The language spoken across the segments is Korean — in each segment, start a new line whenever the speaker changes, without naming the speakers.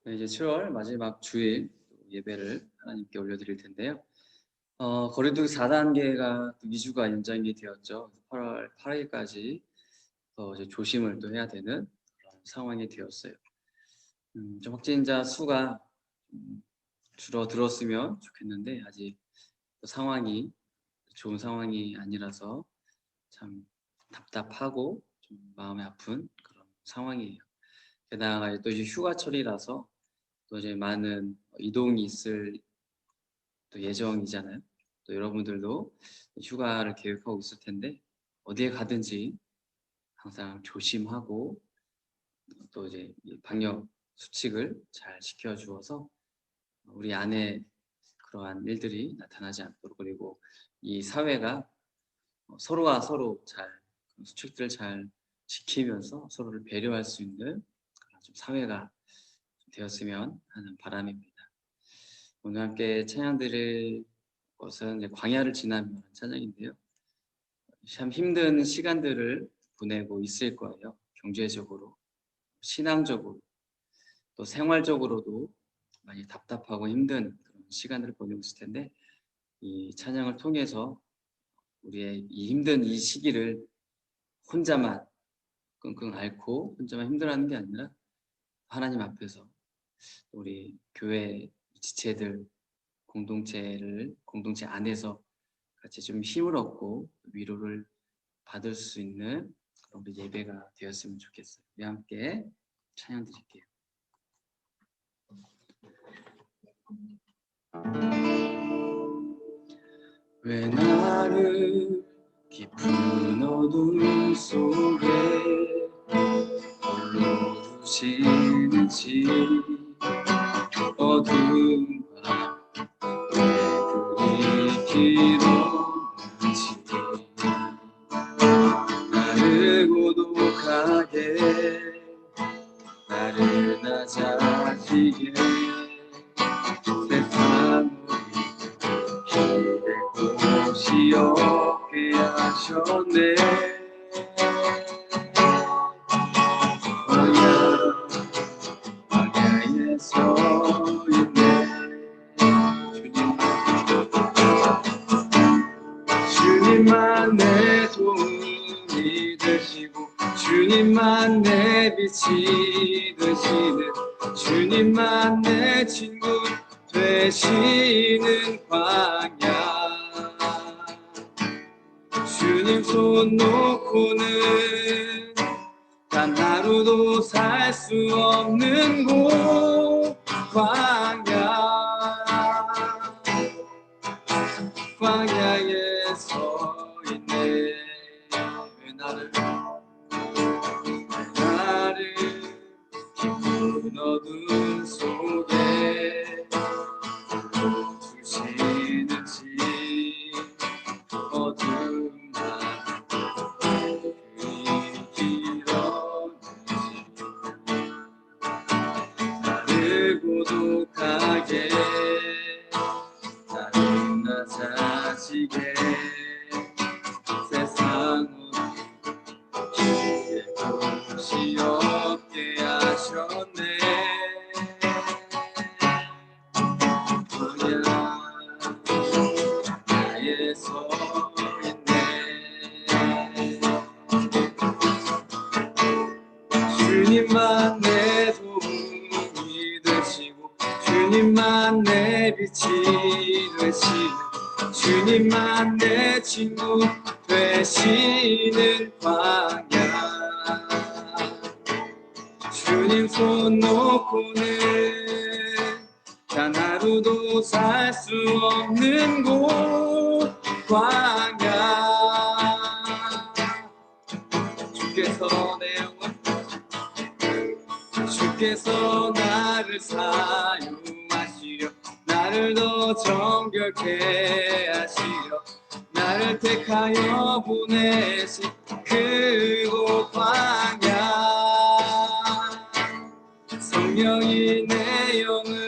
네, 이제 7월 마지막 주일 예배를 하나님께 올려드릴 텐데요. 거리두기 4단계가 2주가 연장이 되었죠. 8월 8일까지 더 이제 조심을 또 해야 되는 그런 상황이 되었어요. 좀 확진자 수가 줄어들었으면 좋겠는데 아직 상황이 좋은 상황이 아니라서 참 답답하고 좀 마음이 아픈 그런 상황이에요. 게다가 또 이제 휴가철이라서 또 이제 많은 이동이 있을 또 예정이잖아요. 또 여러분들도 휴가를 계획하고 있을 텐데 어디에 가든지 항상 조심하고 또 이제 방역 수칙을 잘 지켜주어서 우리 안에 그러한 일들이 나타나지 않도록, 그리고 이 사회가 서로가 서로 잘 수칙들을 잘 지키면서 서로를 배려할 수 있는 그런 좀 사회가 되었으면 하는 바람입니다. 오늘 함께 찬양 드릴 것은 이제 광야를 지나면 찬양인데요. 참 힘든 시간들을 보내고 있을 거예요. 경제적으로, 신앙적으로, 또 생활적으로도 많이 답답하고 힘든 그런 시간들을 보내고 있을 텐데 이 찬양을 통해서 우리의 이 힘든 이 시기를 혼자만 끙끙 앓고 혼자만 힘들어하는 게 아니라 하나님 앞에서 우리 교회 지체들 공동체 안에서 같이 좀 힘을 얻고 위로를 받을 수 있는 그런 우리 예배가 되었으면 좋겠어요. 우리 함께 찬양 드릴게요. 왜 나를 깊은 어둠 속에 홀로 두시는지, 어두운 밤 왜 그리 길었는지, 나를 고독하게 나를 낮아지게 세상을 기댈 곳이 없게 하셨네. 광야에 서 있네. 주님만 내 도움이 되시고 주님만 내 빛이 되시는, 주님만 내 친구 되시는 광야. 주님 손 놓고는 단 하루도 살 수 없는 곳 광야. 광야에 서 있네. 왜 나를 깊은 어둠 속에 홀로 두시는지, 어두운 밤 그리 길었는지, 나를 고독하게 나를 낮아지게 세상은 기댈 곳이 없게 하셨네. 광야에 서 있네. 주님만 내 도움이 되시고 주님만 내 빛이 되시는, 주님만 내 친구 되시는 광야. 주님 손 놓고는 단 하루도 살 수 없는 곳 광야. 주께서 내 영혼, 주께서 나를 사용하시려 나를 더 정결케 하시려 나를 택하여 보내신 그곳 광야. 성령이 내 영을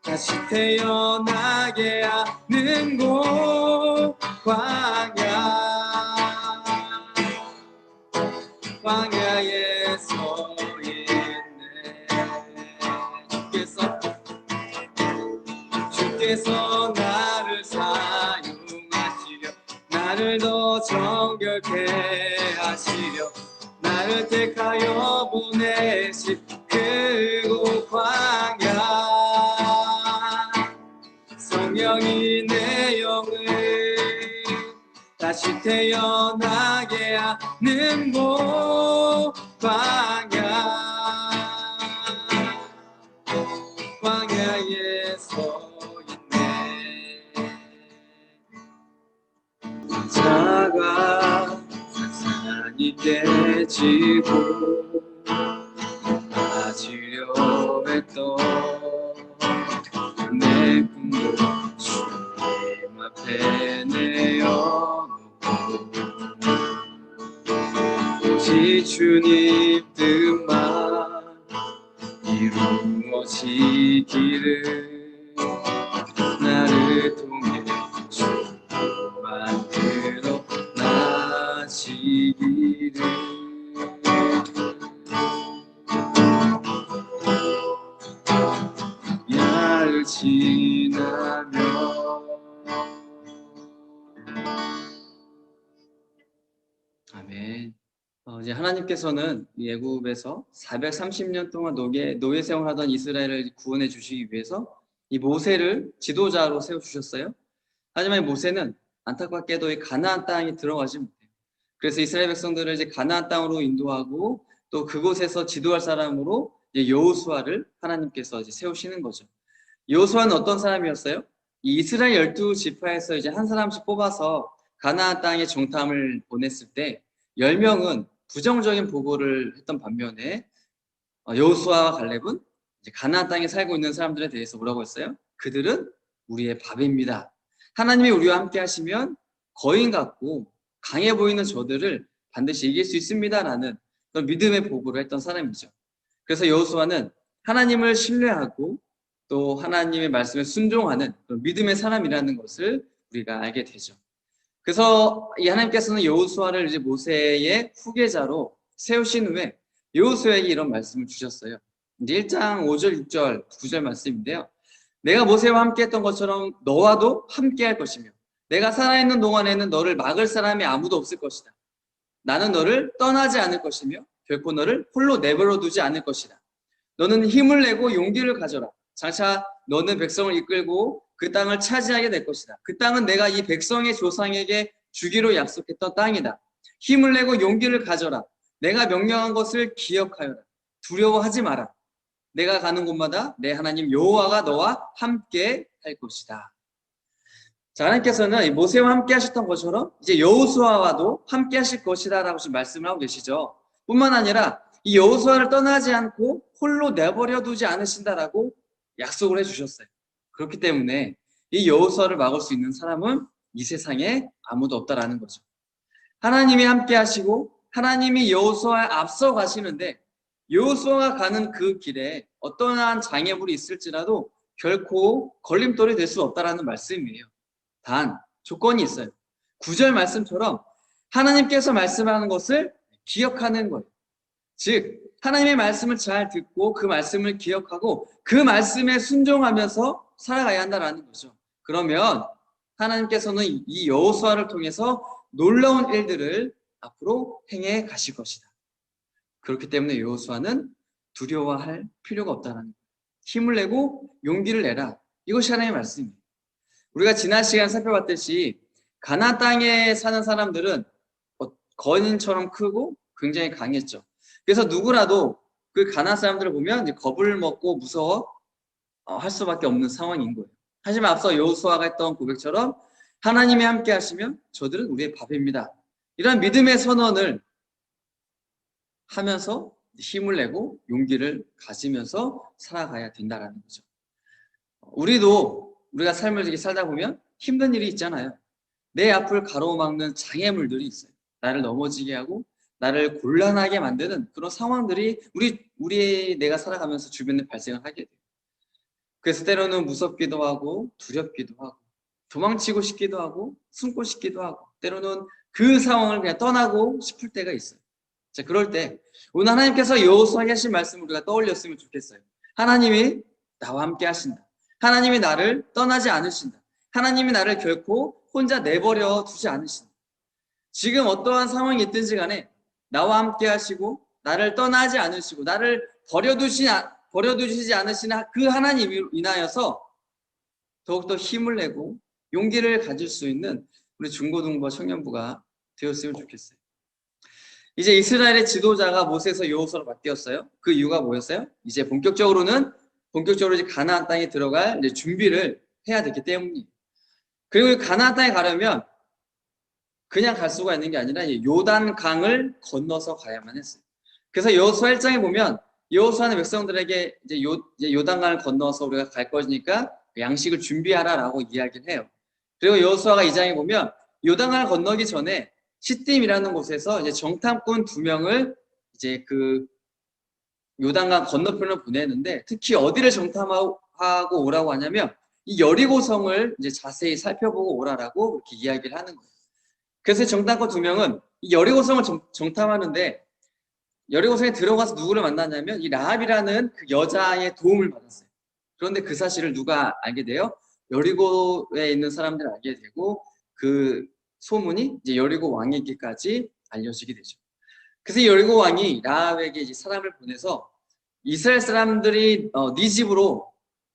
다시 태어나게 하는 곳 광야. 광야에 서 있네. 주께서 나를 사용하시려 나를 더 정결케 하시려 나를 택하여 보내신 그곳 광야 성령이 내 영을 다시 태어나게 하는 곳 광야에 서 있네. 자가 산산이 깨지고 빠지려 했던 내 꿈도 주님 앞에 내어놓고 오직 주님 뜻만 이루어지기를 나를 통해 주 만들어 나시기를 야를 지나며 아멘. 이제 하나님께서는 애굽에서 430년 동안 노예 생활하던 이스라엘을 구원해 주시기 위해서 이 모세를 지도자로 세워주셨어요. 하지만 모세는 안타깝게도 이 가나안 땅에 들어가지 못해요. 그래서 이스라엘 백성들을 이제 가나안 땅으로 인도하고 또 그곳에서 지도할 사람으로 여호수아를 하나님께서 이제 세우시는 거죠. 여호수아는 어떤 사람이었어요? 이 이스라엘 12지파에서 이제 한 사람씩 뽑아서 가나안 땅에 정탐을 보냈을 때 10명은 부정적인 보고를 했던 반면에 여호수아와 갈렙은 이제 가나안 땅에 살고 있는 사람들에 대해서 뭐라고 했어요? 그들은 우리의 밥입니다. 하나님이 우리와 함께 하시면 거인 같고 강해 보이는 저들을 반드시 이길 수 있습니다라는 그런 믿음의 보고를 했던 사람이죠. 그래서 여호수아는 하나님을 신뢰하고 또 하나님의 말씀에 순종하는 그런 믿음의 사람이라는 것을 우리가 알게 되죠. 그래서 이 하나님께서는 여호수아를 이제 모세의 후계자로 세우신 후에 여호수아에게 이런 말씀을 주셨어요. 이제 1장 5절, 6절, 9절 말씀인데요. 내가 모세와 함께 했던 것처럼 너와도 함께 할 것이며 내가 살아있는 동안에는 너를 막을 사람이 아무도 없을 것이다. 나는 너를 떠나지 않을 것이며 결코 너를 홀로 내버려 두지 않을 것이다. 너는 힘을 내고 용기를 가져라. 장차 너는 백성을 이끌고 그 땅을 차지하게 될 것이다. 그 땅은 내가 이 백성의 조상에게 주기로 약속했던 땅이다. 힘을 내고 용기를 가져라. 내가 명령한 것을 기억하여라. 두려워하지 마라. 내가 가는 곳마다 내 하나님 여호와가 너와 함께 할 것이다. 자, 하나님께서는 모세와 함께 하셨던 것처럼 이제 여호수아와도 함께 하실 것이다 라고 지금 말씀을 하고 계시죠. 뿐만 아니라 이 여호수아를 떠나지 않고 홀로 내버려 두지 않으신다라고 약속을 해주셨어요. 그렇기 때문에 이 여호수아를 막을 수 있는 사람은 이 세상에 아무도 없다라는 거죠. 하나님이 함께 하시고 하나님이 여호수아에 앞서 가시는데 여호수아가 가는 그 길에 어떠한 장애물이 있을지라도 결코 걸림돌이 될 수 없다라는 말씀이에요. 단 조건이 있어요. 9절 말씀처럼 하나님께서 말씀하는 것을 기억하는 거예요. 즉 하나님의 말씀을 잘 듣고 그 말씀을 기억하고 그 말씀에 순종하면서 살아가야 한다는 거죠. 그러면 하나님께서는 이 여호수아를 통해서 놀라운 일들을 앞으로 행해 가실 것이다. 그렇기 때문에 여호수아는 두려워할 필요가 없다는 거예요. 힘을 내고 용기를 내라. 이것이 하나님의 말씀입니다. 우리가 지난 시간 살펴봤듯이 가나안 땅에 사는 사람들은 거인처럼 크고 굉장히 강했죠. 그래서 누구라도 그 가나안 사람들을 보면 이제 겁을 먹고 무서워 할 수밖에 없는 상황인 거예요. 하지만 앞서 여호수아가 했던 고백처럼 하나님이 함께 하시면 저들은 우리의 밥입니다. 이런 믿음의 선언을 하면서 힘을 내고 용기를 가지면서 살아가야 된다는 거죠. 우리가 삶을 이렇게 살다 보면 힘든 일이 있잖아요. 내 앞을 가로막는 장애물들이 있어요. 나를 넘어지게 하고 나를 곤란하게 만드는 그런 상황들이 내가 살아가면서 주변에 발생을 하게 돼요. 그래서 때로는 무섭기도 하고 두렵기도 하고 도망치고 싶기도 하고 숨고 싶기도 하고 때로는 그 상황을 그냥 떠나고 싶을 때가 있어요. 자, 그럴 때 오늘 하나님께서 여호수아에게 하신 말씀을 우리가 떠올렸으면 좋겠어요. 하나님이 나와 함께 하신다. 하나님이 나를 떠나지 않으신다. 하나님이 나를 결코 혼자 내버려 두지 않으신다. 지금 어떠한 상황이 있든지 간에 나와 함께 하시고 나를 떠나지 않으시고 나를 버려두시지 않으시는 그 하나님으로 인하여서 더욱더 힘을 내고 용기를 가질 수 있는 우리 중고등부와 청년부가 되었으면 좋겠어요. 이제 이스라엘의 지도자가 모세에서 여호수아로 바뀌었어요. 그 이유가 뭐였어요? 이제 본격적으로 이제 가나안 땅에 들어갈 이제 준비를 해야 되기 때문이에요. 그리고 가나안 땅에 가려면 그냥 갈 수가 있는 게 아니라 요단강을 건너서 가야만 했어요. 그래서 여호수아 1장에 보면 여호수아는 백성들에게 이제 요단강을 건너서 우리가 갈 거니까 양식을 준비하라라고 이야기를 해요. 그리고 여호수아가 2장에 보면 요단강을 건너기 전에 시딤이라는 곳에서 이제 정탐꾼 2명을 이제 그 요단강 건너편으로 보내는데 특히 어디를 정탐하고 오라고 하냐면 이 여리고성을 이제 자세히 살펴보고 오라라고 이렇게 이야기를 하는 거예요. 그래서 정탐꾼 2명은 이 여리고성을 정탐하는데 여리고성에 들어가서 누구를 만났냐면 이 라합이라는 그 여자의 도움을 받았어요. 그런데 그 사실을 누가 알게 돼요? 여리고에 있는 사람들이 알게 되고 그 소문이 이제 여리고 왕에게까지 알려지게 되죠. 그래서 여리고 왕이 라합에게 이제 사람을 보내서 이스라엘 사람들이 네 집으로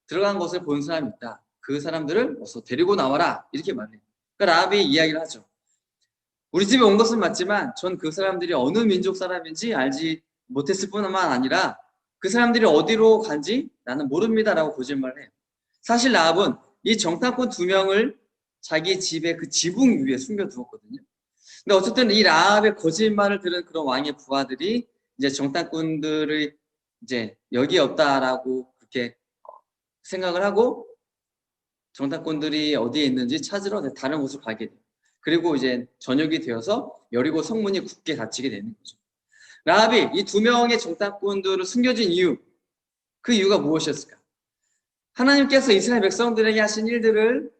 들어간 것을 본 사람이 있다. 그 사람들을 어서 데리고 나와라. 이렇게 말해요. 그러니까 라합이 이야기를 하죠. 우리 집에 온 것은 맞지만 전 그 사람들이 어느 민족 사람인지 알지 못했을 뿐만 아니라 그 사람들이 어디로 간지 나는 모릅니다라고 거짓말을 해요. 사실 라합은 이 정탐꾼 2명을 자기 집에 그 지붕 위에 숨겨두었거든요. 근데 어쨌든 이 라합의 거짓말을 들은 그런 왕의 부하들이 이제 정탐꾼들을 이제 여기 없다라고 그렇게 생각을 하고 정탐꾼들이 어디에 있는지 찾으러 다른 곳으로 가게 돼요. 그리고 이제 저녁이 되어서 여리고 성문이 굳게 닫히게 되는 거죠. 라합이 이 2명의 정탐꾼들을 숨겨진 이유, 그 이유가 무엇이었을까? 하나님께서 이스라엘 백성들에게 하신 일들을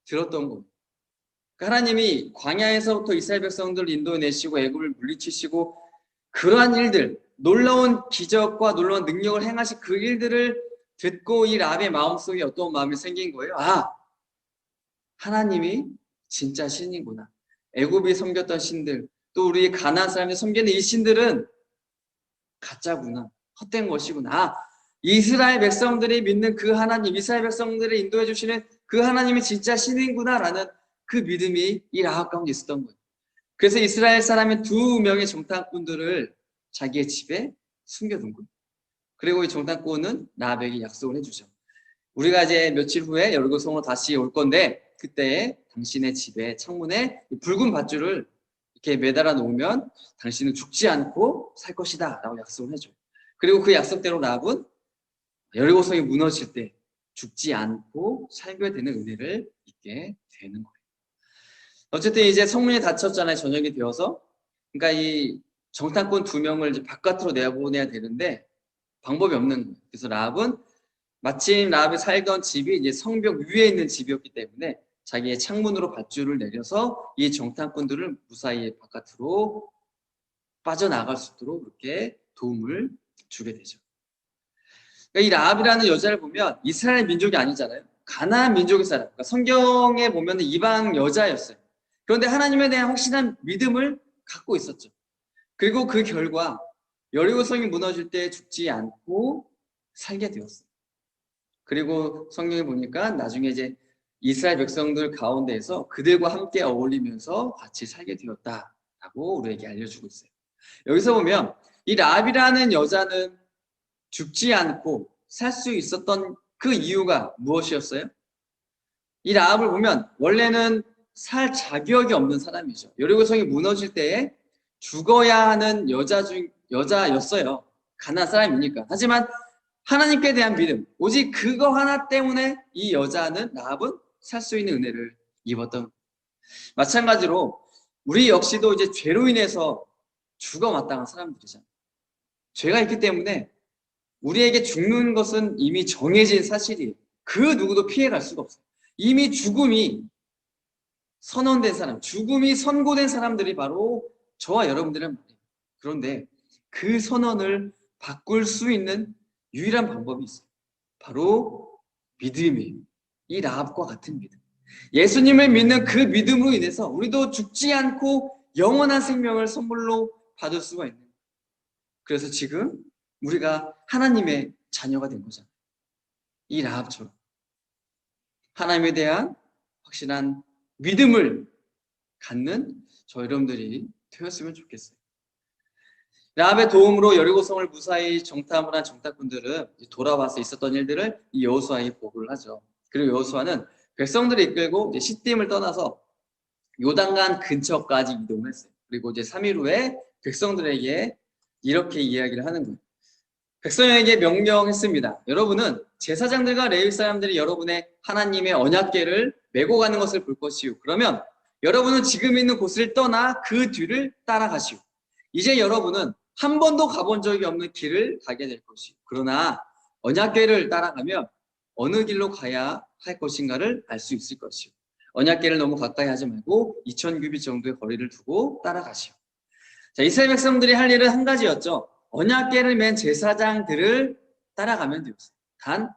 들었던 겁니다. 하나님이 광야에서부터 이스라엘 백성들을 인도해내시고 애굽을 물리치시고 그러한 일들, 놀라운 기적과 놀라운 능력을 행하신 그 일들을 듣고 이 라합의 마음속에 어떤 마음이 생긴 거예요? 아, 하나님이 진짜 신이구나. 애굽이 섬겼던 신들, 또 우리 가나안 사람이 섬기는 이 신들은 가짜구나. 헛된 것이구나. 아, 이스라엘 백성들이 믿는 그 하나님, 이스라엘 백성들을 인도해 주시는 그 하나님이 진짜 신이구나라는 그 믿음이 이 라합 가운데 있었던 거예요. 그래서 이스라엘 사람의 2명의 정탐꾼들을 자기의 집에 숨겨둔 거예요. 그리고 이 정탐꾼은 라합에게 약속을 해주죠. 우리가 이제 며칠 후에 여리고성으로 다시 올 건데 그때 당신의 집에 창문에 붉은 밧줄을 이렇게 매달아 놓으면 당신은 죽지 않고 살 것이다 라고 약속을 해줘요. 그리고 그 약속대로 라합은 여리고성이 무너질 때 죽지 않고 살게 되는 은혜를 잊게 되는 거예요. 어쨌든 이제 성문이 닫혔잖아요. 저녁이 되어서. 그러니까 이 정탐꾼 2명을 이제 바깥으로 내보내야 되는데 방법이 없는 거예요. 그래서 라합은 마침 라합이 살던 집이 이제 성벽 위에 있는 집이었기 때문에 자기의 창문으로 밧줄을 내려서 이 정탐꾼들을 무사히 바깥으로 빠져나갈 수 있도록 그렇게 도움을 주게 되죠. 그러니까 이 라합이라는 여자를 보면 이스라엘 민족이 아니잖아요. 가나안 민족의 사람. 그러니까 성경에 보면 이방 여자였어요. 그런데 하나님에 대한 확실한 믿음을 갖고 있었죠. 그리고 그 결과 여리고성이 무너질 때 죽지 않고 살게 되었어요. 그리고 성경에 보니까 나중에 이제 이스라엘 백성들 가운데에서 그들과 함께 어울리면서 같이 살게 되었다라고 우리에게 알려주고 있어요. 여기서 보면 이 라합이라는 여자는 죽지 않고 살 수 있었던 그 이유가 무엇이었어요? 이 라합을 보면 원래는 살 자격이 없는 사람이죠. 여리고성이 무너질 때에 죽어야 하는 여자였어요. 가나안 사람이니까. 하지만 하나님께 대한 믿음, 오직 그거 하나 때문에 이 여자는 라합은 살 수 있는 은혜를 입었던. 마찬가지로 우리 역시도 이제 죄로 인해서 죽어 마땅한 사람들이잖아요. 죄가 있기 때문에 우리에게 죽는 것은 이미 정해진 사실이에요. 그 누구도 피해갈 수가 없어요. 이미 죽음이 선언된 사람, 죽음이 선고된 사람들이 바로 저와 여러분들은 말이에요. 그런데 그 선언을 바꿀 수 있는 유일한 방법이 있어요. 바로 믿음이에요. 이 라합과 같은 믿음. 예수님을 믿는 그 믿음으로 인해서 우리도 죽지 않고 영원한 생명을 선물로 받을 수가 있는 거예요. 그래서 지금 우리가 하나님의 자녀가 된 거잖아요. 이 라합처럼 하나님에 대한 확실한 믿음을 갖는 저 여러분들이 되었으면 좋겠어요. 라합의 도움으로 여리고성을 무사히 정탐을 한 정탐꾼들은 돌아와서 있었던 일들을 이 여호수아에게 보고를 하죠. 그리고 여호수아는 백성들을 이끌고 이제 시딤을 떠나서 요단강 근처까지 이동을 했어요. 그리고 이제 3일 후에 백성들에게 이렇게 이야기를 하는 거예요. 백성에게 명령했습니다. 여러분은 제사장들과 레위 사람들이 여러분의 하나님의 언약궤를 메고 가는 것을 볼 것이요. 그러면 여러분은 지금 있는 곳을 떠나 그 뒤를 따라가시오. 이제 여러분은 한 번도 가본 적이 없는 길을 가게 될 것이요. 그러나 언약궤를 따라가면 어느 길로 가야 할 것인가를 알 수 있을 것이요. 언약궤를 너무 가까이 하지 말고 2000규빗 정도의 거리를 두고 따라가시오. 자, 이스라엘 백성들이 할 일은 한 가지였죠. 언약궤를 맨 제사장들을 따라가면 되었어요. 단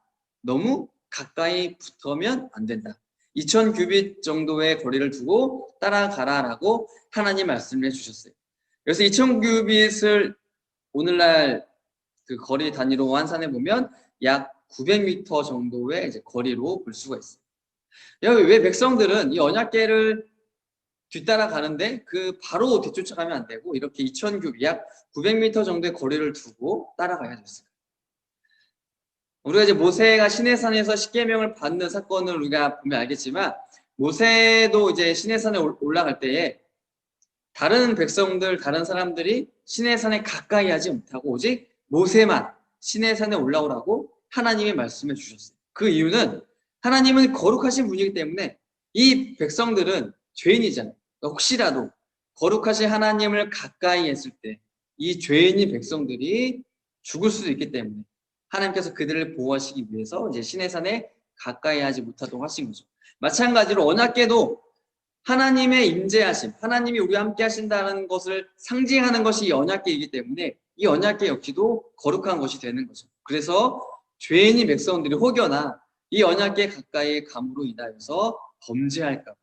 너무 가까이 붙으면 안 된다. 2000규빗 정도의 거리를 두고 따라가라라고 하나님 말씀을 해주셨어요. 그래서 2000규빗을 오늘날 그 거리 단위로 환산해 보면 약 900m 정도의 이제 거리로 볼 수가 있어요. 왜 백성들은 이 언약궤를 뒤따라 가는데 그 바로 뒤쫓아가면 안 되고 이렇게 2000규빗 약 900m 정도의 거리를 두고 따라가야 됐어요. 우리가 이제 모세가 시내산에서 십계명을 받는 사건을 우리가 보면 알겠지만 모세도 이제 시내산에 올라갈 때에 다른 백성들, 다른 사람들이 시내산에 가까이 하지 못하고 오직 모세만 시내산에 올라오라고 하나님이 말씀해 주셨어요. 그 이유는 하나님은 거룩하신 분이기 때문에 이 백성들은 죄인이잖아요. 그러니까 혹시라도 거룩하신 하나님을 가까이 했을 때 이 죄인인 백성들이 죽을 수도 있기 때문에 하나님께서 그들을 보호하시기 위해서 이제 시내산에 가까이 하지 못하도록 하신 거죠. 마찬가지로 언약궤도 하나님의 임재하심, 하나님이 우리와 함께 하신다는 것을 상징하는 것이 이 언약궤이기 때문에 이 언약궤 역시도 거룩한 것이 되는 거죠. 그래서 죄인인 백성들이 혹여나 이 언약궤 가까이 감으로 인하여서 범죄할까,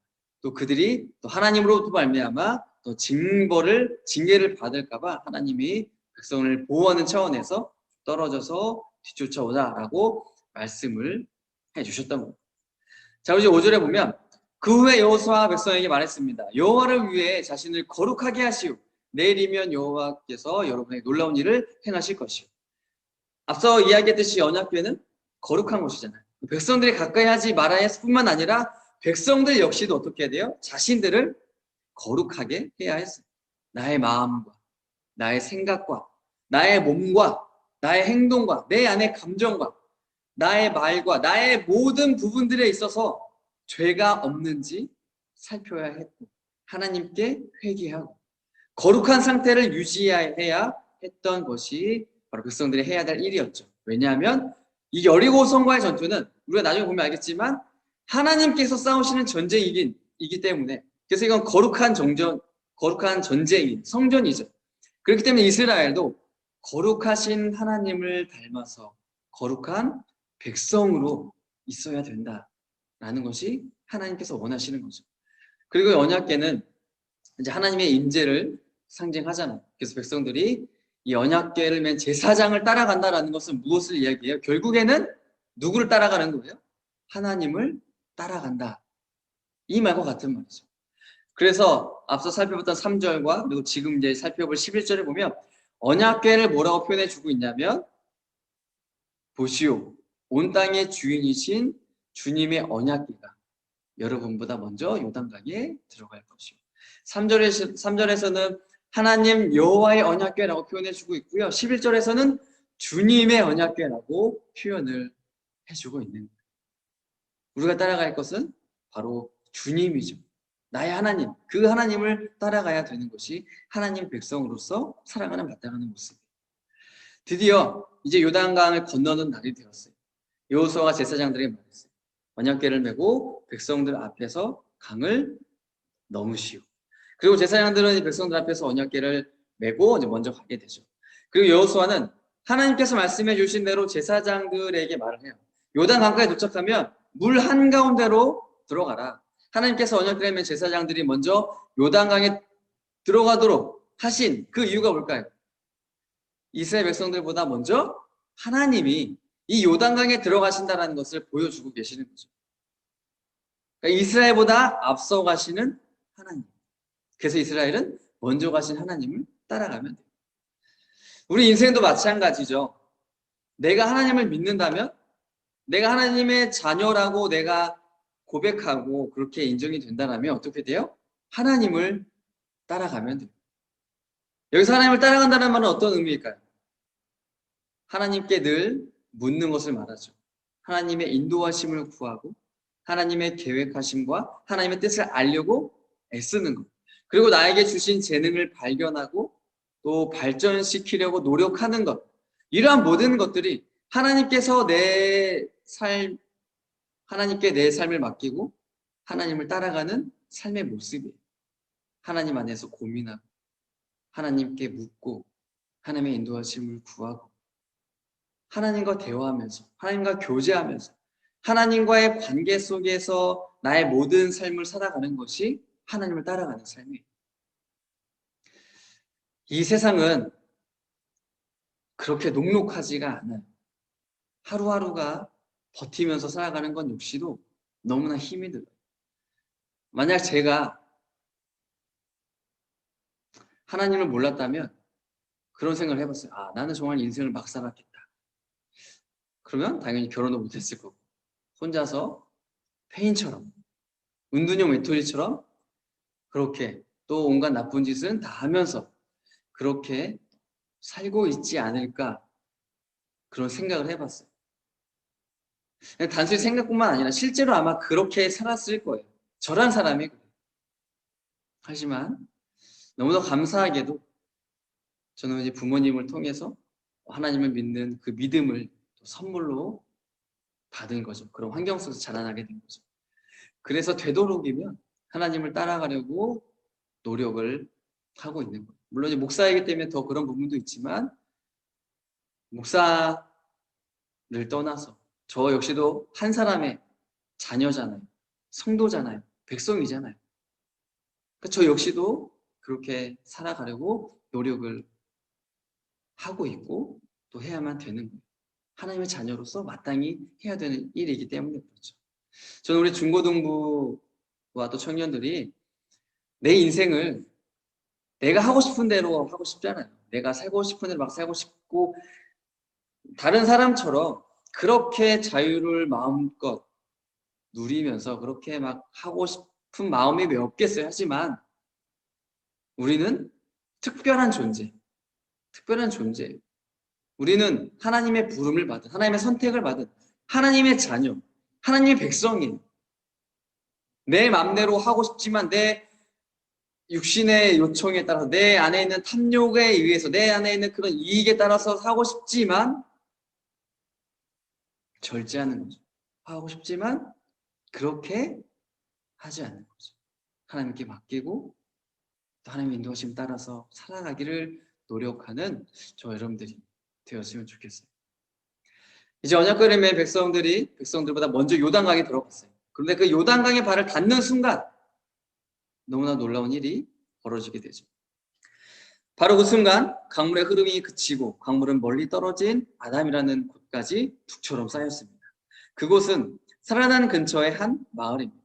또 그들이 또 하나님으로부터 말미암아 또 징계를 받을까봐 하나님이 백성을 보호하는 차원에서 떨어져서 뒤쫓아오자라고 말씀을 해주셨던 겁니다. 자, 이제 5절에 보면 그 후에 여호수아가 백성에게 말했습니다. 여호와를 위해 자신을 거룩하게 하시오. 내일이면 여호와께서 여러분에게 놀라운 일을 행하실 것이오. 앞서 이야기했듯이 언약궤는 거룩한 곳이잖아요. 백성들이 가까이 하지 말아야 했을 뿐만 아니라 백성들 역시도 어떻게 해야 돼요? 자신들을 거룩하게 해야 했어요. 나의 마음과 나의 생각과 나의 몸과 나의 행동과 내 안의 감정과 나의 말과 나의 모든 부분들에 있어서 죄가 없는지 살펴야 했고 하나님께 회개하고 거룩한 상태를 유지해야 했던 것이 바로 백성들이 해야 될 일이었죠. 왜냐하면 이 여리고성과의 전투는 우리가 나중에 보면 알겠지만 하나님께서 싸우시는 전쟁이기 때문에 그래서 이건 거룩한 전쟁이 성전이죠. 그렇기 때문에 이스라엘도 거룩하신 하나님을 닮아서 거룩한 백성으로 있어야 된다라는 것이 하나님께서 원하시는 거죠. 그리고 언약궤는 이제 하나님의 임재를 상징하잖아요. 그래서 백성들이 이 언약궤를 맨 제사장을 따라간다라는 것은 무엇을 이야기해요? 결국에는 누구를 따라가는 거예요? 하나님을 따라간다. 이 말과 같은 말이죠. 그래서 앞서 살펴봤던 3절과 그리고 지금 이제 살펴볼 11절에 보면 언약궤를 뭐라고 표현해 주고 있냐면 보시오, 온 땅의 주인이신 주님의 언약궤가 여러분보다 먼저 요단강에 들어갈 것이오. 3절에서는 하나님 여호와의 언약궤라고 표현해 주고 있고요. 11절에서는 주님의 언약궤라고 표현을 해주고 있는 거예요. 우리가 따라갈 것은 바로 주님이죠. 나의 하나님, 그 하나님을 따라가야 되는 것이 하나님 백성으로서 살아가는 마땅한 모습이에요. 드디어 이제 요단강을 건너는 날이 되었어요. 여호수아가 제사장들에게 말했어요. 언약궤를 메고 백성들 앞에서 강을 넘으시오. 그리고 제사장들은 백성들 앞에서 언약궤를 메고 이제 먼저 가게 되죠. 그리고 여호수아는 하나님께서 말씀해 주신 대로 제사장들에게 말을 해요. 요단 강가에 도착하면 물 한가운데로 들어가라. 하나님께서 언약궤의 제사장들이 먼저 요단강에 들어가도록 하신 그 이유가 뭘까요? 이스라엘 백성들보다 먼저 하나님이 이 요단강에 들어가신다는 것을 보여주고 계시는 거죠. 그러니까 이스라엘보다 앞서 가시는 하나님. 그래서 이스라엘은 먼저 가신 하나님을 따라가면 돼요. 우리 인생도 마찬가지죠. 내가 하나님을 믿는다면, 내가 하나님의 자녀라고 내가 고백하고 그렇게 인정이 된다면 어떻게 돼요? 하나님을 따라가면 돼요. 여기서 하나님을 따라간다는 말은 어떤 의미일까요? 하나님께 늘 묻는 것을 말하죠. 하나님의 인도하심을 구하고 하나님의 계획하심과 하나님의 뜻을 알려고 애쓰는 것. 그리고 나에게 주신 재능을 발견하고 또 발전시키려고 노력하는 것. 이러한 모든 것들이 하나님께 내 삶을 맡기고 하나님을 따라가는 삶의 모습이에요. 하나님 안에서 고민하고 하나님께 묻고 하나님의 인도하심을 구하고 하나님과 대화하면서 하나님과 교제하면서 하나님과의 관계 속에서 나의 모든 삶을 살아가는 것이 하나님을 따라가는 삶이에요. 이 세상은 그렇게 녹록하지가 않아요. 하루하루가 버티면서 살아가는 건 역시도 너무나 힘이 들어요. 만약 제가 하나님을 몰랐다면 그런 생각을 해봤어요. 아, 나는 정말 인생을 막 살았겠다. 그러면 당연히 결혼도 못했을 거고 혼자서 페인처럼 은둔형 외톨이처럼 그렇게 또 온갖 나쁜 짓은 다 하면서 그렇게 살고 있지 않을까 그런 생각을 해봤어요. 단순히 생각뿐만 아니라 실제로 아마 그렇게 살았을 거예요. 저란 사람이 그래요. 하지만 너무나 감사하게도 저는 이제 부모님을 통해서 하나님을 믿는 그 믿음을 선물로 받은 거죠. 그런 환경 속에서 자라나게 된 거죠. 그래서 되도록이면 하나님을 따라가려고 노력을 하고 있는 거예요. 물론 이제 목사이기 때문에 더 그런 부분도 있지만 목사를 떠나서 저 역시도 한 사람의 자녀잖아요. 성도잖아요. 백성이잖아요. 그러니까 저 역시도 그렇게 살아가려고 노력을 하고 있고 또 해야만 되는 거예요. 하나님의 자녀로서 마땅히 해야 되는 일이기 때문에 그렇죠. 저는 우리 중고등부와 또 청년들이 내 인생을 내가 하고 싶은 대로 하고 싶잖아요. 내가 살고 싶은 대로 막 살고 싶고 다른 사람처럼 그렇게 자유를 마음껏 누리면서 그렇게 막 하고 싶은 마음이 왜 없겠어요. 하지만 우리는 특별한 존재예요. 우리는 하나님의 부름을 받은, 하나님의 선택을 받은 하나님의 자녀, 하나님의 백성이에요. 내 맘대로 하고 싶지만 내 육신의 요청에 따라서 내 안에 있는 탐욕에 의해서 내 안에 있는 그런 이익에 따라서 하고 싶지만 절제하는 거죠. 하고 싶지만 그렇게 하지 않는 거죠. 하나님께 맡기고 또 하나님의 인도하심 따라서 살아가기를 노력하는 저 여러분들이 되었으면 좋겠어요. 이제 언약궤의 백성들보다 먼저 요단강에 들어갔어요. 그런데 그 요단강에 발을 닿는 순간 너무나 놀라운 일이 벌어지게 되죠. 바로 그 순간 강물의 흐름이 그치고 강물은 멀리 떨어진 아담이라는 곳까지 둑처럼 쌓였습니다. 그곳은 사라난 근처의 한 마을입니다.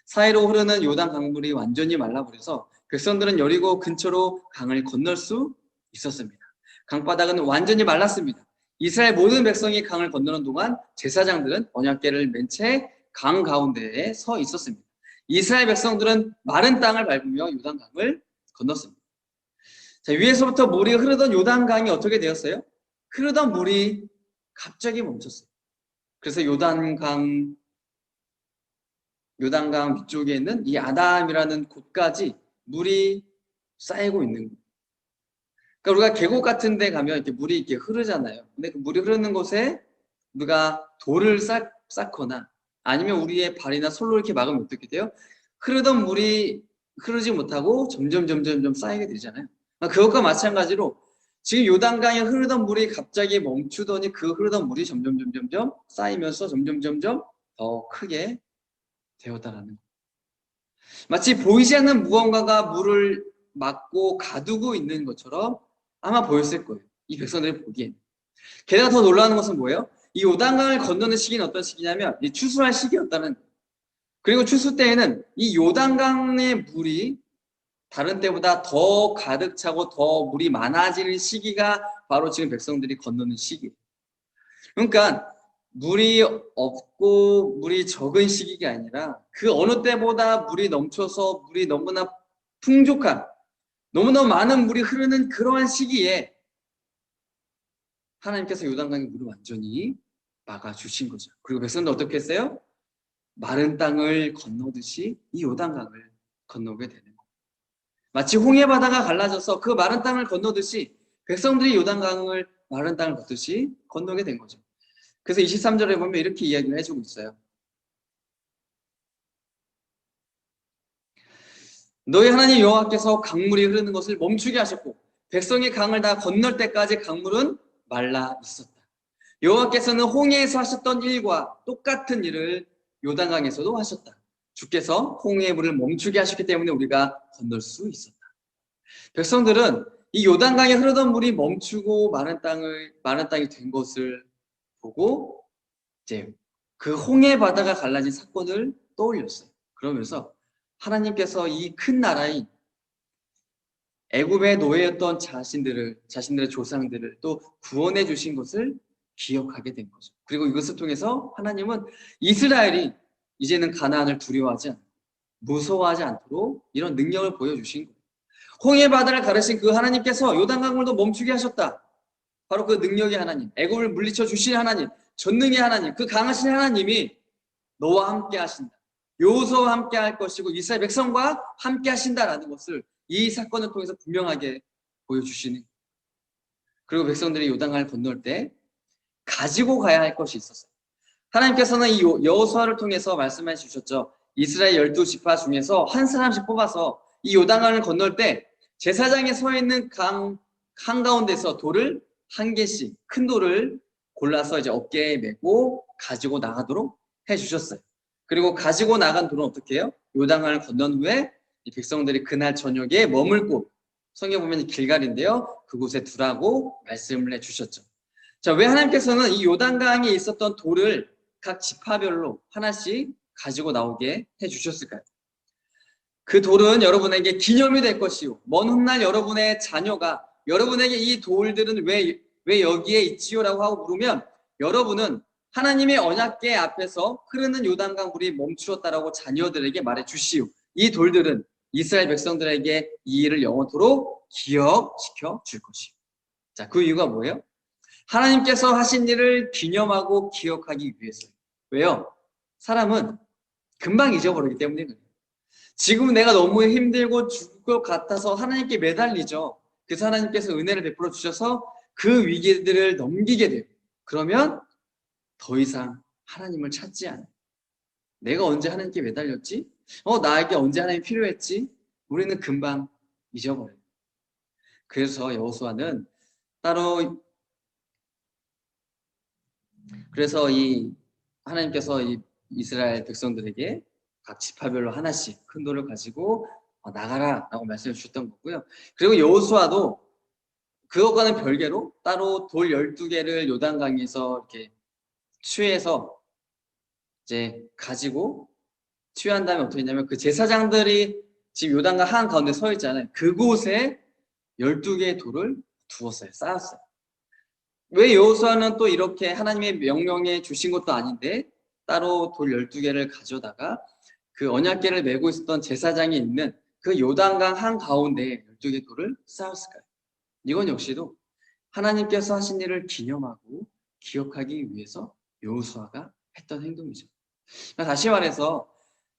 사이로 흐르는 요단 강물이 완전히 말라버려서 백성들은 여리고 근처로 강을 건널 수 있었습니다. 강바닥은 완전히 말랐습니다. 이스라엘 모든 백성이 강을 건너는 동안 제사장들은 언약궤를 맨 채 강 가운데에 서 있었습니다. 이스라엘 백성들은 마른 땅을 밟으며 요단강을 건넜습니다. 자, 위에서부터 물이 흐르던 요단강이 어떻게 되었어요? 흐르던 물이 갑자기 멈췄어요. 그래서 요단강 위쪽에 있는 이 아담이라는 곳까지 물이 쌓이고 있는 거예요. 그러니까 우리가 계곡 같은 데 가면 이렇게 물이 이렇게 흐르잖아요. 근데 그 물이 흐르는 곳에 우리가 돌을 쌓거나 아니면 우리의 발이나 솔로 이렇게 막으면 어떻게 돼요? 흐르던 물이 흐르지 못하고 점점 쌓이게 되잖아요. 그것과 마찬가지로 지금 요단강에 흐르던 물이 갑자기 멈추더니 그 흐르던 물이 점점 쌓이면서 점점 더 크게 되었다라는 거예요. 마치 보이지 않는 무언가가 물을 막고 가두고 있는 것처럼 아마 보였을 거예요. 이 백성들이 보기엔. 게다가 더 놀라운 것은 뭐예요? 이 요단강을 건너는 시기는 어떤 시기냐면 이 추수할 시기였다는 거예요. 그리고 추수 때에는 이 요단강의 물이 다른 때보다 더 가득 차고 더 물이 많아지는 시기가 바로 지금 백성들이 건너는 시기예요. 그러니까 물이 없고 물이 적은 시기가 아니라 그 어느 때보다 물이 넘쳐서 물이 너무나 풍족한, 너무너무 많은 물이 흐르는 그러한 시기에 하나님께서 요단강의 물을 완전히 막아주신 거죠. 그리고 백성들 어떻게 했어요? 마른 땅을 건너듯이 이 요단강을 건너게 되는 거예요. 마치 홍해 바다가 갈라져서 그 마른 땅을 건너듯이 백성들이 요단강을 마른 땅을 걷듯이 건너게 된 거죠. 그래서 23절에 보면 이렇게 이야기를 해주고 있어요. 너희 하나님 여호와께서 강물이 흐르는 것을 멈추게 하셨고 백성이 강을 다 건널 때까지 강물은 말라 있었다. 여호와께서는 홍해에서 하셨던 일과 똑같은 일을 요단강에서도 하셨다. 주께서 홍해의 물을 멈추게 하셨기 때문에 우리가 건널 수 있었다. 백성들은 이 요단강에 흐르던 물이 멈추고 마른 땅이 된 것을 보고 이제 그 홍해 바다가 갈라진 사건을 떠올렸어요. 그러면서 하나님께서 이 큰 나라인 애굽의 노예였던 자신들의 조상들을 또 구원해 주신 것을 기억하게 된 거죠. 그리고 이것을 통해서 하나님은 이스라엘이 이제는 가나안을 두려워하지 않고 무서워하지 않도록 이런 능력을 보여주신 거예요. 홍해 바다를 가르신 그 하나님께서 요단강물도 멈추게 하셨다. 바로 그 능력의 하나님, 애굽을 물리쳐 주신 하나님, 전능의 하나님, 그 강하신 하나님이 너와 함께 하신다. 여호수아와 함께 할 것이고 이스라엘 백성과 함께 하신다라는 것을 이 사건을 통해서 분명하게 보여주시는. 그리고 백성들이 요단강을 건널 때 가지고 가야 할 것이 있었어요. 하나님께서는 이 여호수아를 통해서 말씀해 주셨죠. 이스라엘 12지파 중에서 한 사람씩 뽑아서 이 요단강을 건널 때 제사장에 서 있는 강 한가운데서 돌을 한 개씩 큰 돌을 골라서 이제 어깨에 메고 가지고 나가도록 해 주셨어요. 그리고 가지고 나간 돌은 어떻게 해요? 요단강을 건넌 후에 이 백성들이 그날 저녁에 머물 곳, 성경 보면 길갈인데요. 그곳에 두라고 말씀을 해 주셨죠. 자, 왜 하나님께서는 이 요단강에 있었던 돌을 각 지파별로 하나씩 가지고 나오게 해 주셨을까요? 그 돌은 여러분에게 기념이 될 것이요. 먼 훗날 여러분의 자녀가 여러분에게 이 돌들은 왜 여기에 있지요? 라고 하고 물으면 여러분은 하나님의 언약궤 앞에서 흐르는 요단강 물이 멈추었다라고 자녀들에게 말해 주시오. 이 돌들은 이스라엘 백성들에게 이 일을 영원토록 기억시켜 줄 것이오. 자, 그 이유가 뭐예요? 하나님께서 하신 일을 기념하고 기억하기 위해서요. 왜요? 사람은 금방 잊어버리기 때문에 그래요. 지금 내가 너무 힘들고 죽을 것 같아서 하나님께 매달리죠. 그래서 하나님께서 은혜를 베풀어 주셔서 그 위기들을 넘기게 돼요. 그러면 더 이상 하나님을 찾지 않아요. 내가 언제 하나님께 매달렸지? 나에게 언제 하나님이 필요했지? 우리는 금방 잊어버려요. 그래서 여호수아는 따로 그래서 이 하나님께서 이 이스라엘 백성들에게 각 지파별로 하나씩 큰 돌을 가지고 나가라 라고 말씀해 주셨던 거고요. 그리고 여호수아도 그것과는 별개로 따로 돌 12개를 요단강에서 이렇게 취해서 이제 가지고 취한 다음에 어떻게 했냐면 그 제사장들이 지금 요단강 한가운데 서 있잖아요. 그곳에 12개의 돌을 두었어요. 쌓았어요. 왜 여호수아는 또 이렇게 하나님의 명령에 주신 것도 아닌데 따로 돌 12개를 가져다가 그 언약궤를 메고 있었던 제사장이 있는 그 요단강 한가운데에 12개 돌을 쌓았을까요? 이건 역시도 하나님께서 하신 일을 기념하고 기억하기 위해서 여호수아가 했던 행동이죠. 다시 말해서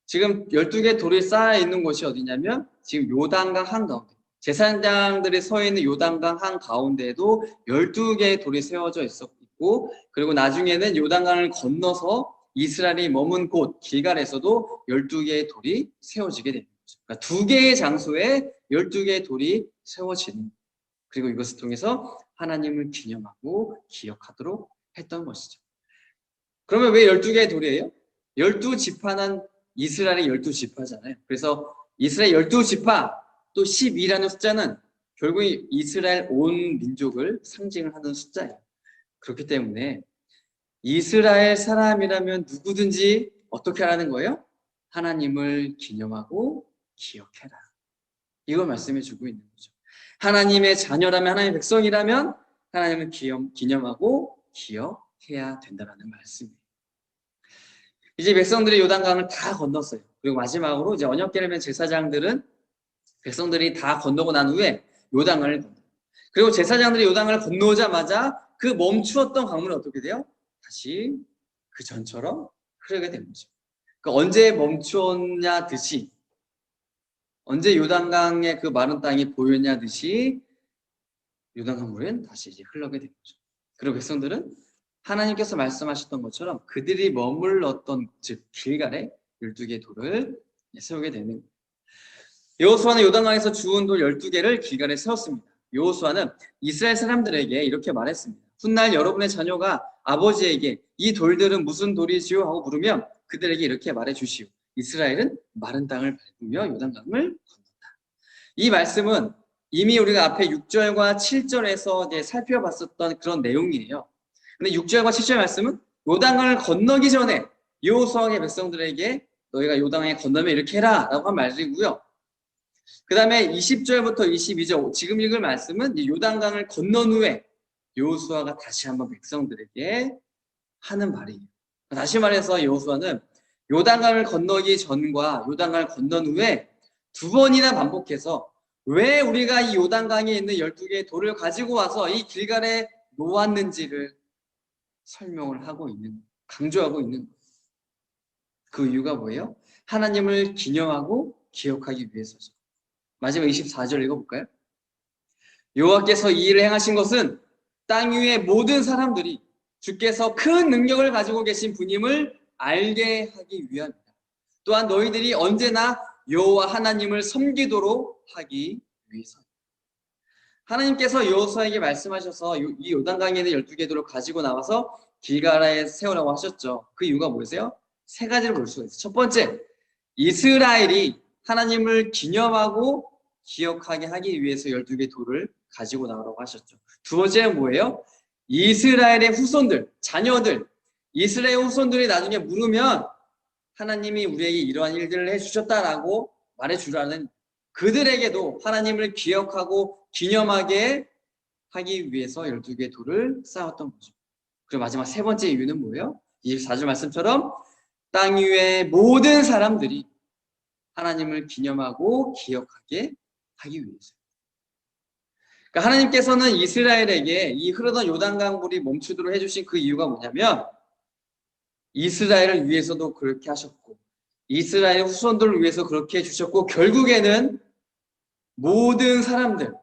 지금 12개 돌이 쌓여 있는 곳이 어디냐면 지금 요단강 한가운데 제사장들이 서 있는 요단강 한가운데에도 12개의 돌이 세워져 있고 그리고 나중에는 요단강을 건너서 이스라엘이 머문 곳 길갈에서도 12개의 돌이 세워지게 됩니다. 그러니까 2개의 장소에 12개의 돌이 세워지는 그리고 이것을 통해서 하나님을 기념하고 기억하도록 했던 것이죠. 그러면 왜 12개의 돌이에요? 12지파는 이스라엘의 12지파잖아요. 그래서 이스라엘 12지파 또 12라는 숫자는 결국 이스라엘 온 민족을 상징을 하는 숫자예요. 그렇기 때문에 이스라엘 사람이라면 누구든지 어떻게 하라는 거예요? 하나님을 기념하고 기억해라. 이걸 말씀해 주고 있는 거죠. 하나님의 자녀라면, 하나님의 백성이라면 하나님을 기념하고 기억해야 된다는 말씀이에요. 이제 백성들이 요단강을 다 건넜어요. 그리고 마지막으로 이제 언약궤를 맨 제사장들은 백성들이 다 건너고 난 후에 요단강을 건너요. 그리고 제사장들이 요단강을 건너자마자 그 멈추었던 강물은 어떻게 돼요? 다시 그 전처럼 흐르게 된 거죠. 그러니까 언제 멈추었냐 듯이, 언제 요단강의 그 마른 땅이 보였냐 듯이 요단강 물은 다시 이제 흘러게 된 거죠. 그리고 백성들은 하나님께서 말씀하셨던 것처럼 그들이 머물렀던 즉 길갈에 12개의 돌을 세우게 되는 거예요. 여호수아는 요단강에서 주운 돌 12개를 길갈에 세웠습니다. 여호수아는 이스라엘 사람들에게 이렇게 말했습니다. 훗날 여러분의 자녀가 아버지에게 이 돌들은 무슨 돌이지요? 하고 물으면 그들에게 이렇게 말해 주시오. 이스라엘은 마른 땅을 밟으며 요단강을 건넜다. 이 말씀은 이미 우리가 앞에 6절과 7절에서 이제 살펴봤었던 그런 내용이에요. 근데 6절과 7절 말씀은 요단강을 건너기 전에 여호수아의 백성들에게 너희가 요단강에 건너면 이렇게 해라 라고 한 말이고요. 그 다음에 20절부터 22절 지금 읽을 말씀은 요단강을 건넌 후에 여호수아가 다시 한번 백성들에게 하는 말이에요. 다시 말해서 여호수아는 요단강을 건너기 전과 요단강을 건넌 후에 두 번이나 반복해서 왜 우리가 이 요단강에 있는 12개의 돌을 가지고 와서 이 길갈에 놓았는지를 설명을 하고 있는, 강조하고 있는 거예요. 그 이유가 뭐예요? 하나님을 기념하고 기억하기 위해서죠. 마지막 24절 읽어볼까요? 여호와께서 이 일을 행하신 것은 땅 위의 모든 사람들이 주께서 큰 능력을 가지고 계신 분임을 알게 하기 위함이다. 또한 너희들이 언제나 여호와 하나님을 섬기도록 하기 위해서. 하나님께서 여호수아에게 말씀하셔서 이 요단강에 있는 12개 돌을 가지고 나와서 길갈에 세우라고 하셨죠. 그 이유가 뭐세요? 세 가지를 볼 수가 있어요. 첫 번째, 이스라엘이 하나님을 기념하고 기억하게 하기 위해서 12개 돌을 가지고 나오라고 하셨죠. 두 번째는 뭐예요? 이스라엘의 후손들, 자녀들, 이스라엘 후손들이 나중에 물으면 하나님이 우리에게 이러한 일들을 해주셨다라고 말해주라는, 그들에게도 하나님을 기억하고 기념하게 하기 위해서 12개의 돌을 쌓았던 거죠. 그리고 마지막 세 번째 이유는 뭐예요? 24절 말씀처럼 땅 위의 모든 사람들이 하나님을 기념하고 기억하게 하기 위해서. 그러니까 하나님께서는 이스라엘에게 이 흐르던 요단강 물이 멈추도록 해주신 그 이유가 뭐냐면 이스라엘을 위해서도 그렇게 하셨고 이스라엘 후손들을 위해서 그렇게 해주셨고 결국에는 모든 사람들,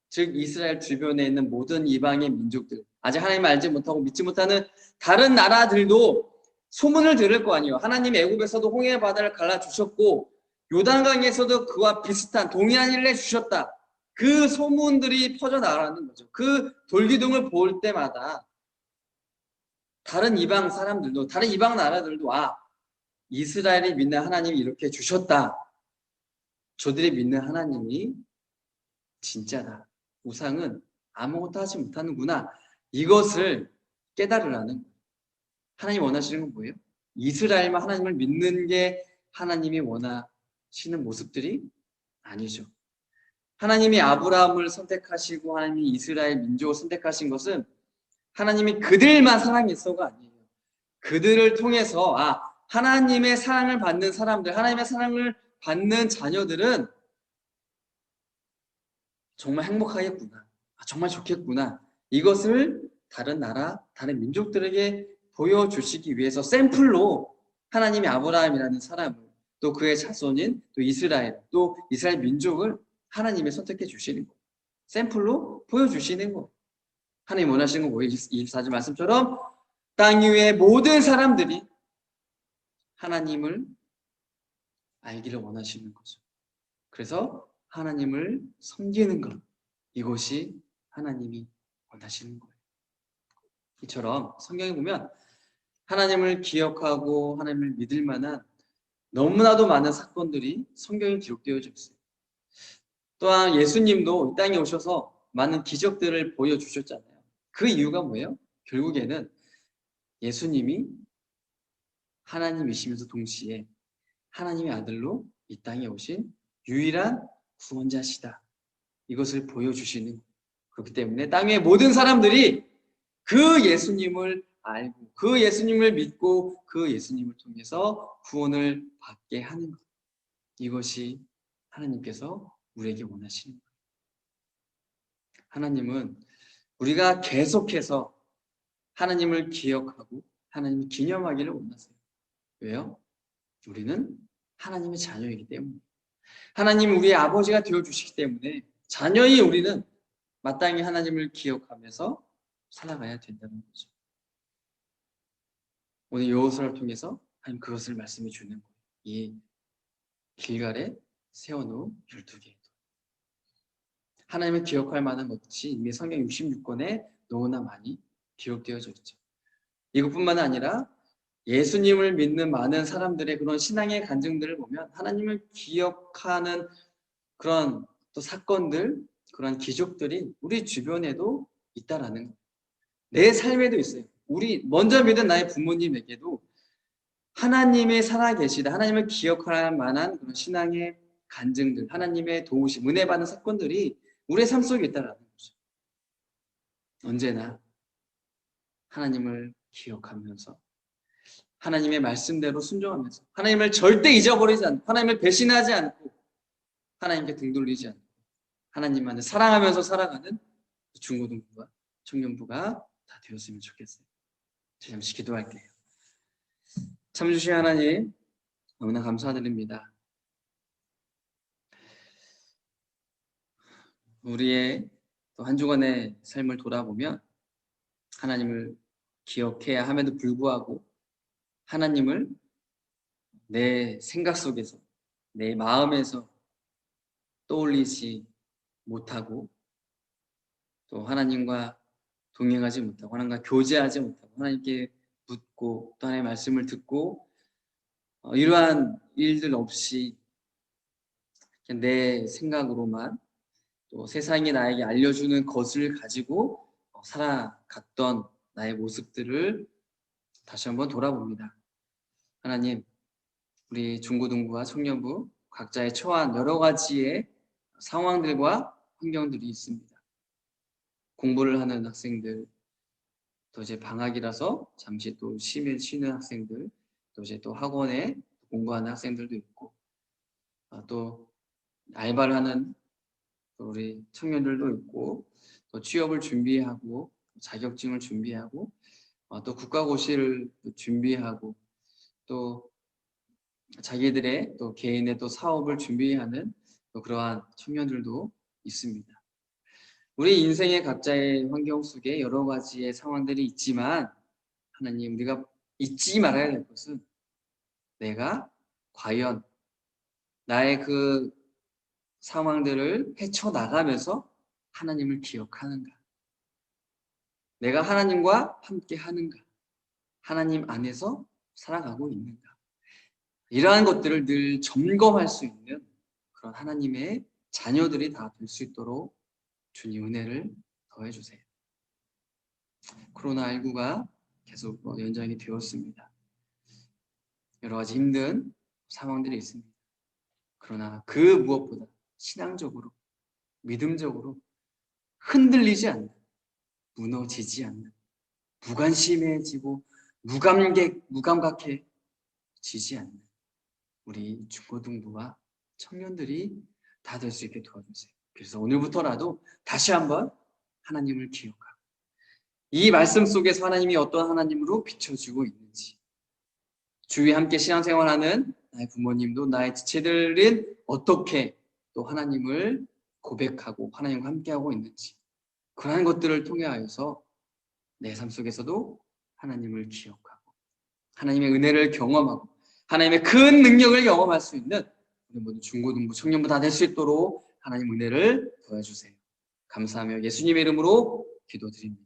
즉 이스라엘 주변에 있는 모든 이방의 민족들, 아직 하나님을 알지 못하고 믿지 못하는 다른 나라들도 소문을 들을 거 아니에요. 하나님이 애굽에서도 홍해 바다를 갈라주셨고 요단강에서도 그와 비슷한 동일한 일을 해주셨다. 그 소문들이 퍼져나가는 거죠. 그 돌기둥을 볼 때마다 다른 이방 사람들도, 다른 이방 나라들도 이스라엘이 믿는 하나님이 이렇게 주셨다. 저들이 믿는 하나님이 진짜다. 우상은 아무것도 하지 못하는구나. 이것을 깨달으라는 거예요. 하나님 원하시는 건 뭐예요? 이스라엘만 하나님을 믿는 게 하나님이 원하시는 모습들이 아니죠. 하나님이 아브라함을 선택하시고 하나님이 이스라엘 민족을 선택하신 것은 하나님이 그들만 사랑했어가 아니에요. 그들을 통해서 하나님의 사랑을 받는 사람들, 하나님의 사랑을 받는 자녀들은 정말 행복하겠구나. 정말 좋겠구나. 이것을 다른 나라, 다른 민족들에게 보여주시기 위해서 샘플로 하나님이 아브라함이라는 사람을 또 그의 자손인 또 이스라엘, 또 이스라엘 민족을 하나님이 선택해 주시는 거예요. 샘플로 보여주시는 거예요. 하나님 원하시는 건 뭐예요? 24절 말씀처럼 땅 위의 모든 사람들이 하나님을 알기를 원하시는 거죠. 그래서 하나님을 섬기는 것, 이것이 하나님이 원하시는 거예요. 이처럼 성경에 보면 하나님을 기억하고 하나님을 믿을 만한 너무나도 많은 사건들이 성경에 기록되어져 있어요. 또한 예수님도 이 땅에 오셔서 많은 기적들을 보여주셨잖아요. 그 이유가 뭐예요? 결국에는 예수님이 하나님이시면서 동시에 하나님의 아들로 이 땅에 오신 유일한 구원자시다. 이것을 보여주시는 거예요. 그렇기 때문에 땅의 모든 사람들이 그 예수님을 알고 그 예수님을 믿고 그 예수님을 통해서 구원을 받게 하는 것. 이것이 하나님께서 우리에게 원하시는 거예요. 하나님은 우리가 계속해서 하나님을 기억하고 하나님을 기념하기를 원하세요. 왜요? 우리는 하나님의 자녀이기 때문에. 하나님 우리의 아버지가 되어주시기 때문에 자녀인 우리는 마땅히 하나님을 기억하면서 살아가야 된다는 거죠. 오늘 여호수아를 통해서 하나님 그것을 말씀해 주는 거예요. 이 길갈에 세워놓은 12개의 돌. 하나님을 기억할 만한 것이 이미 성경 66권에 너무나 많이 기록되어져 있죠. 이것뿐만 아니라 예수님을 믿는 많은 사람들의 그런 신앙의 간증들을 보면 하나님을 기억하는 그런 또 사건들, 그런 기적들이 우리 주변에도 있다라는 거예요. 내 삶에도 있어요. 우리 먼저 믿은 나의 부모님에게도 하나님의 살아계시다, 하나님을 기억할 만한 그런 신앙의 간증들, 하나님의 도우심, 은혜 받는 사건들이 우리의 삶 속에 있다라는 거죠. 언제나 하나님을 기억하면서 하나님의 말씀대로 순종하면서 하나님을 절대 잊어버리지 않고 하나님을 배신하지 않고 하나님께 등 돌리지 않고 하나님만을 사랑하면서 살아가는 중고등부와 청년부가 다 되었으면 좋겠어요. 잠시 기도할게요. 참 주신 하나님 너무나 감사드립니다. 우리의 또 한 주간의 삶을 돌아보면 하나님을 기억해야 함에도 불구하고 하나님을 내 생각 속에서 내 마음에서 떠올리지 못하고 또 하나님과 동행하지 못하고 하나님과 교제하지 못하고 하나님께 묻고 또 하나님의 말씀을 듣고 이러한 일들 없이 그냥 내 생각으로만 또 세상이 나에게 알려주는 것을 가지고 살아갔던 나의 모습들을 다시 한번 돌아봅니다. 하나님, 우리 중고등부와 청년부 각자의 처한 여러 가지의 상황들과 환경들이 있습니다. 공부를 하는 학생들, 또 이제 방학이라서 잠시 또 쉬는 학생들, 또 이제 또 학원에 공부하는 학생들도 있고, 또 알바를 하는 또 우리 청년들도 있고, 또 취업을 준비하고, 자격증을 준비하고, 또 국가고시를 준비하고, 또 자기들의 또 개인의 또 사업을 준비하는 또 그러한 청년들도 있습니다. 우리 인생의 각자의 환경 속에 여러 가지의 상황들이 있지만 하나님 우리가 잊지 말아야 될 것은 내가 과연 나의 그 상황들을 헤쳐나가면서 하나님을 기억하는가? 내가 하나님과 함께 하는가? 하나님 안에서 살아가고 있는가? 이러한 것들을 늘 점검할 수 있는 그런 하나님의 자녀들이 다 될 수 있도록 주님 은혜를 더해주세요. 코로나19가 계속 연장이 되었습니다. 여러 가지 힘든 상황들이 있습니다. 그러나 그 무엇보다 신앙적으로, 믿음적으로 흔들리지 않는, 무너지지 않는, 무관심해지고 무감각해지지 않는 우리 중고등부와 청년들이 다 될 수 있게 도와주세요. 그래서 오늘부터라도 다시 한번 하나님을 기억하고 이 말씀 속에서 하나님이 어떤 하나님으로 비춰지고 있는지 주위에 함께 신앙생활하는 나의 부모님도 나의 지체들은 어떻게 또 하나님을 고백하고 하나님과 함께하고 있는지 그러한 것들을 통하여서 내 삶 속에서도 하나님을 기억하고 하나님의 은혜를 경험하고 하나님의 큰 능력을 경험할 수 있는 우리 모두 중고등부 청년부 다 될 수 있도록 하나님 은혜를 더해주세요. 감사하며 예수님의 이름으로 기도드립니다.